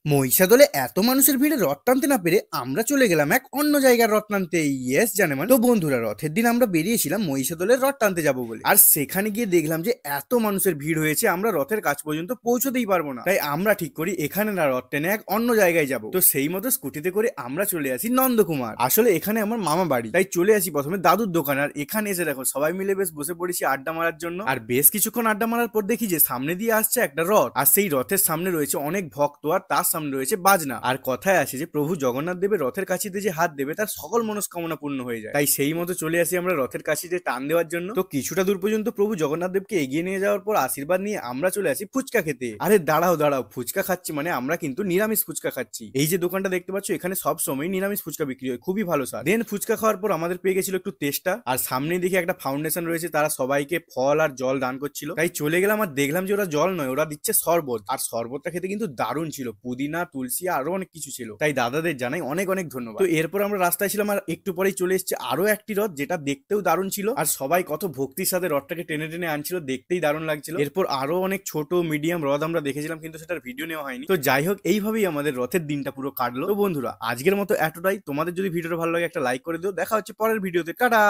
মহিষাদলে এত মানুষের ভিড়ে রথ টানতে না পেরে আমরা চলে গেলাম এক অন্য জায়গার রথ টানতে। ইয়েস জানেমান। তো বন্ধুরা, রথের দিন আমরা বেরিয়েছিলাম মহিষাদলের রথ টানতে যাবো বলে, আর সেখানে গিয়ে দেখলাম যে এত মানুষের ভিড় হয়েছে আমরা রথের কাছ পর্যন্ত পৌঁছতেই পারবো না। তাই আমরা ঠিক করি এখানে না রথ টেনে এক অন্য জায়গায় যাব। তো সেই মতো স্কুটিতে করে আমরা চলে আসি নন্দকুমার। আসলে এখানে আমার মামা বাড়ি, তাই চলে আসি প্রথমে দাদুর দোকান। আর এখানে এসে দেখো সবাই মিলে বেশ বসে পড়েছি আড্ডা মারার জন্য। আর বেশ কিছুক্ষণ আড্ডা মারার পর দেখি যে সামনে দিয়ে আসছে একটা রথ, আর সেই রথের সামনে রয়েছে অনেক ভক্ত, আর তার সামনে রয়েছে বাজনা। আর কথায় আছে যে প্রভু জগন্নাথ দেবের রথের কাছিতে যে হাত দেবে তার সকল মনস্কামনা পূর্ণ হয়ে যায়। তাই সেই মতো চলে আসি আমরা রথের কাছিতে টান দেওয়ার জন্য। তো কিছুটা দূর পর্যন্ত প্রভু জগন্নাথ দেবকে এগিয়ে নিয়ে যাওয়ার পর আশীর্বাদ নিয়ে আমরা চলে আসি ফুচকা খেতে। আরে দাঁড়াও দাঁড়াও, ফুচকা খাচ্ছি মানে আমরা কিন্তু নিরামিষ ফুচকা খাচ্ছি। এই যে দোকানটা দেখতে পাচ্ছ এখানে সব সময় নিরামিষ ফুচকা বিক্রি হয়, খুবই ভালো স্বাদ। দেন ফুচকা খাওয়ার পর আমাদের পেয়ে গেছিল একটু তেষ্টা, আর সামনে দেখি একটা ফাউন্ডেশন রয়েছে, তারা সবাইকে ফল আর জল দান করছিল। তাই চলে গেলাম আর দেখলাম যে ওরা জল নয়, ওরা দিচ্ছে শরবত। আর শরবতটা খেতে কিন্তু দারুণ ছিল, পুদিনা তুলসী আরো অনেক কিছু ছিল। তাই দাদাদের জানাই অনেক অনেক ধন্যবাদ। তো এরপর আমরা রাস্তায় ছিলাম, আর একটু পরেই চলে এসেছে আরো একটি রথ, যেটা দেখতেও দারুণ ছিল। আর সবাই কত ভক্তির সাথে রথটাকে টেনে টেনে আনছিল, দেখতেই দারুণ লাগছিল। এরপর আরো অনেক ছোট মিডিয়াম রথ আমরা দেখেছিলাম, কিন্তু সেটার ভিডিও নেওয়া হয়নি। তো যাই হোক, এইভাবেই আমাদের রথের দিনটা পুরো কাটলো। তো বন্ধুরা, আজকের মতো এতটাই। তোমাদের যদি ভিডিওটা ভালো লাগে একটা লাইক করে দিও। দেখা হচ্ছে পরের ভিডিওতে। টাটা।